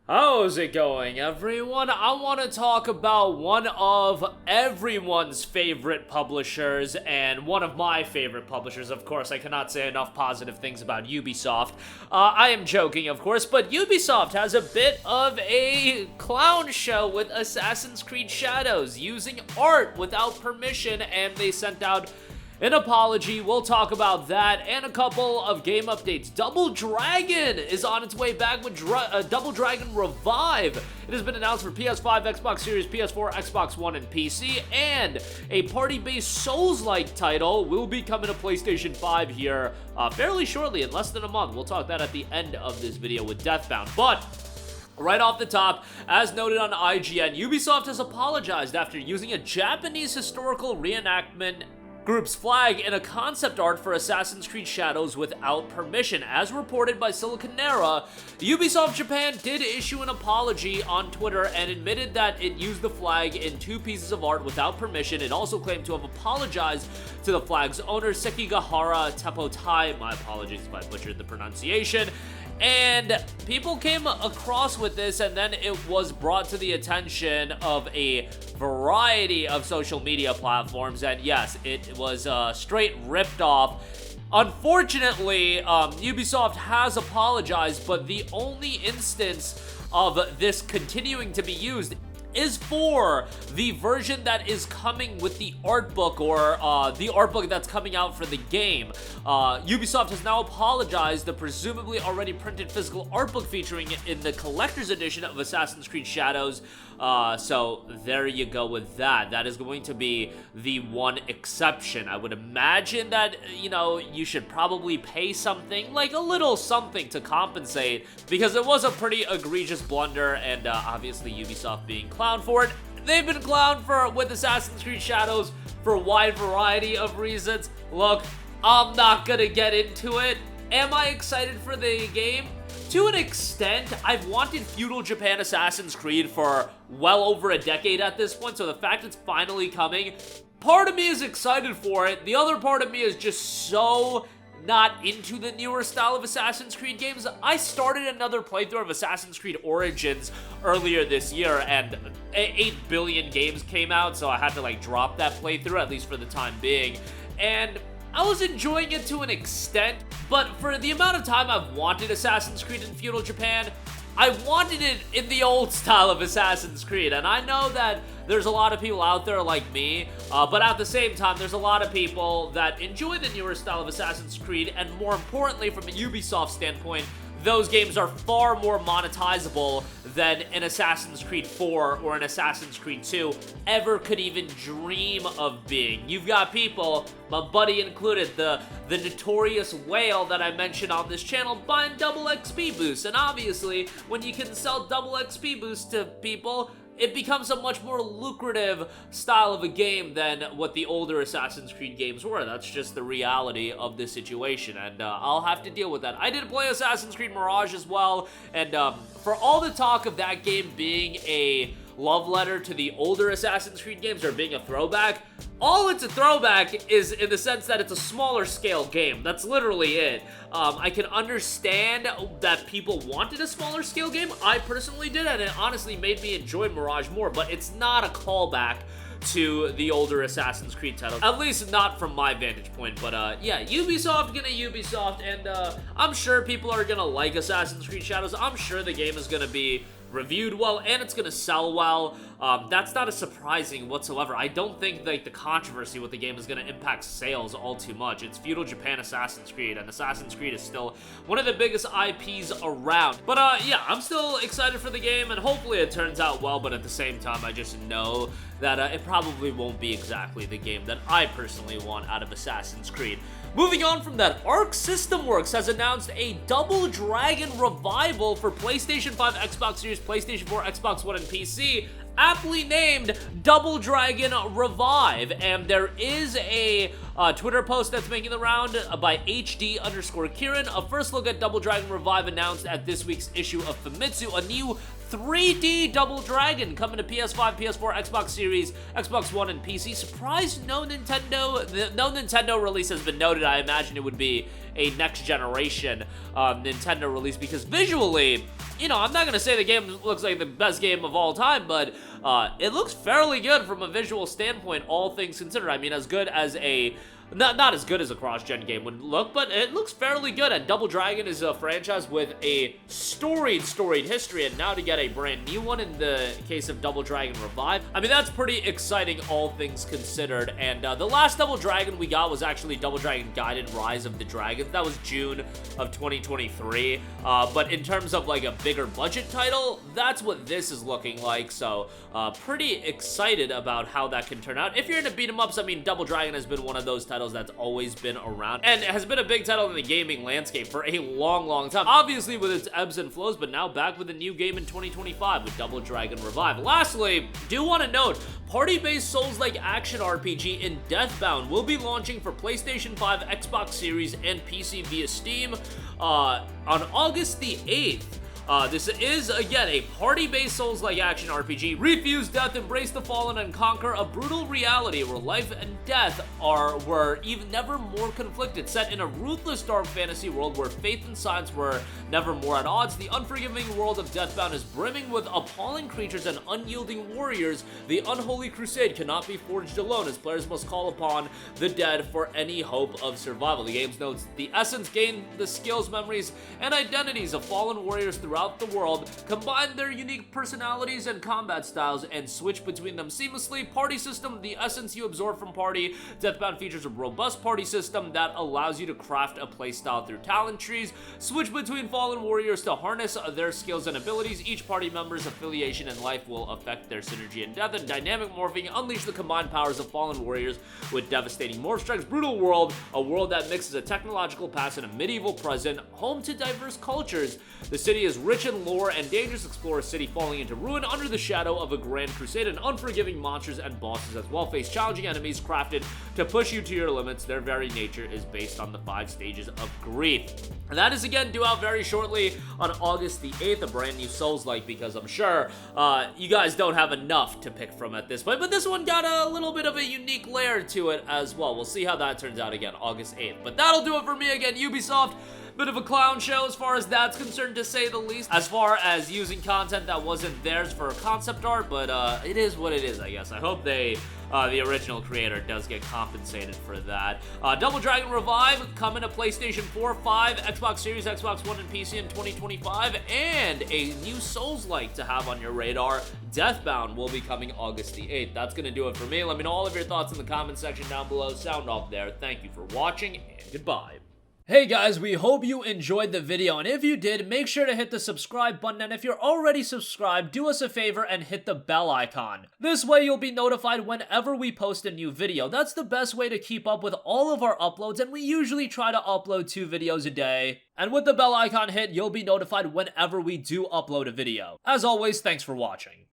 How's it going, everyone? I want to talk about one of everyone's favorite publishers and one of my favorite publishers. Of course, I cannot say enough positive things about Ubisoft. I am joking, of course, but Ubisoft has a bit of a clown show with Assassin's Creed Shadows using art without permission, and they sent out an apology. We'll talk about that and a couple of game updates. Double Dragon is on its way back with Double Dragon Revive. It has been announced for PS5, Xbox Series, PS4, Xbox One, and PC, and a party-based Souls-like title will be coming to PlayStation 5 here fairly shortly, in less than a month. We'll talk that at the end of this video with Deathbound. But right off the top, as noted on IGN, Ubisoft has apologized after using a Japanese historical reenactment group's flag in a concept art for Assassin's Creed Shadows without permission. As reported by Siliconera, Ubisoft Japan did issue an apology on Twitter and admitted that it used the flag in two pieces of art without permission. It also claimed to have apologized to the flag's owner, Sekigahara Tepotai. My apologies if I butchered the pronunciation. And people came across with this, and then it was brought to the attention of a variety of social media platforms, and yes, it was straight ripped off. Unfortunately, Ubisoft has apologized, but the only instance of this continuing to be used is for the version that is coming with the art book, or the art book that's coming out for the game. Ubisoft has now apologized. The presumably already printed physical art book featuring it in the collector's edition of Assassin's Creed Shadows. So there you go with that. That is going to be the one exception. I would imagine that, you know, you should probably pay something, like a little something to compensate, because it was a pretty egregious blunder, and obviously Ubisoft being clowned for it. They've been clowned with Assassin's Creed Shadows for a wide variety of reasons. Look, I'm not gonna get into it. Am I excited for the game? To an extent. I've wanted feudal Japan Assassin's Creed for well over a decade at this point, so the fact it's finally coming, part of me is excited for it. The other part of me is just so not into the newer style of Assassin's Creed games. I started another playthrough of Assassin's Creed Origins earlier this year, and 8 billion games came out, so I had to like drop that playthrough, at least for the time being. And I was enjoying it to an extent, but for the amount of time I've wanted Assassin's Creed in feudal Japan, I wanted it in the old style of Assassin's Creed, and I know that there's a lot of people out there like me, but at the same time, there's a lot of people that enjoy the newer style of Assassin's Creed, and more importantly, from a Ubisoft standpoint, those games are far more monetizable than an Assassin's Creed 4 or an Assassin's Creed 2 ever could even dream of being. You've got people, my buddy included, the notorious whale that I mentioned on this channel, buying double XP boosts, and obviously, when you can sell double XP boosts to people, it becomes a much more lucrative style of a game than what the older Assassin's Creed games were. That's just the reality of the situation, and I'll have to deal with that. I did play Assassin's Creed Mirage as well, and for all the talk of that game being a love letter to the older Assassin's Creed games, or being a throwback, all it's a throwback is in the sense that it's a smaller scale game. That's literally it. I can understand that people wanted a smaller scale game. I personally did, and it honestly made me enjoy Mirage more, but it's not a callback to the older Assassin's Creed titles, at least not from my vantage point. But yeah, Ubisoft gonna Ubisoft, and I'm sure people are gonna like Assassin's Creed Shadows. I'm sure the game is gonna be reviewed well, and it's gonna sell well. That's not a surprising whatsoever. I don't think like the controversy with the game is gonna impact sales all too much. It's feudal Japan Assassin's Creed, and Assassin's Creed is still one of the biggest IPs around. But yeah, I'm still excited for the game, and hopefully it turns out well, but at the same time, I just know that it probably won't be exactly the game that I personally want out of Assassin's Creed. Moving on from that, Arc System Works has announced a Double Dragon revival for PlayStation 5, Xbox Series, PlayStation 4, Xbox One, and PC, aptly named Double Dragon Revive. And there is a Twitter post that's making the round by HD_Kieran. A first look at Double Dragon Revive announced at this week's issue of Famitsu, a new 3D Double Dragon coming to PS5, PS4, Xbox Series, Xbox One, and PC. Surprised no Nintendo release has been noted. I imagine it would be a next generation Nintendo release, because visually you know, I'm not gonna say the game looks like the best game of all time, but it looks fairly good from a visual standpoint, all things considered. I mean, as good as a not as good as a cross-gen game would look, but it looks fairly good. And Double Dragon is a franchise with a storied history, and now to get a brand new one in the case of Double Dragon Revive, I mean, that's pretty exciting, all things considered. And the last Double Dragon we got was actually Double Dragon Gaiden Rise of the Dragons. That was June of 2023. But in terms of like a bigger budget title, that's what this is looking like. So pretty excited about how that can turn out. If you're into beat 'em ups, I mean, Double Dragon has been one of those titles that's always been around and has been a big title in the gaming landscape for a long time, obviously with its ebbs and flows, but now back with a new game in 2025 with Double Dragon Revive. Lastly, do want to note, party-based Souls-like action RPG in Deathbound will be launching for PlayStation 5, Xbox Series, and PC via Steam on August the 8th. This is, again, a party-based Souls-like action RPG. Refuse death, embrace the fallen, and conquer a brutal reality where life and death were even never more conflicted. Set in a ruthless dark fantasy world where faith and science were never more at odds, the unforgiving world of Deathbound is brimming with appalling creatures and unyielding warriors. The unholy crusade cannot be forged alone, as players must call upon the dead for any hope of survival. The game notes the essence gain the skills, memories, and identities of fallen warriors throughout the world, combine their unique personalities and combat styles, and switch between them seamlessly. Party system, the essence you absorb from party. Deathbound features a robust party system that allows you to craft a playstyle through talent trees. Switch between fallen warriors to harness their skills and abilities. Each party member's affiliation and life will affect their synergy and death. And dynamic morphing, unleash the combined powers of fallen warriors with devastating morph strikes. Brutal world, a world that mixes a technological past and a medieval present, home to diverse cultures. The city is rich in lore and dangers. Explore a city falling into ruin under the shadow of a grand crusade, and unforgiving monsters and bosses as well. Face challenging enemies crafted to push you to your limits. Their very nature is based on the 5 stages of grief. And that is again due out very shortly on August the 8th, a brand new Souls-like, because I'm sure you guys don't have enough to pick from at this point, but this one got a little bit of a unique layer to it as well. We'll see how that turns out again, August 8th. But that'll do it for me again, Ubisoft. Bit of a clown show as far as that's concerned, to say the least, as far as using content that wasn't theirs for concept art, but it is what it is, I guess. I hope the original creator does get compensated for that. Double Dragon Revive coming to PlayStation 4, 5, Xbox Series, Xbox One, and PC in 2025, and a new Souls-like to have on your radar, Deathbound, will be coming August the 8th. That's gonna do it for me. Let me know all of your thoughts in the comment section down below. Sound off there. Thank you for watching, and goodbye. Hey guys, we hope you enjoyed the video, and if you did, make sure to hit the subscribe button, and if you're already subscribed, do us a favor and hit the bell icon. This way you'll be notified whenever we post a new video. That's the best way to keep up with all of our uploads, and we usually try to upload 2 videos a day. And with the bell icon hit, you'll be notified whenever we do upload a video. As always, thanks for watching.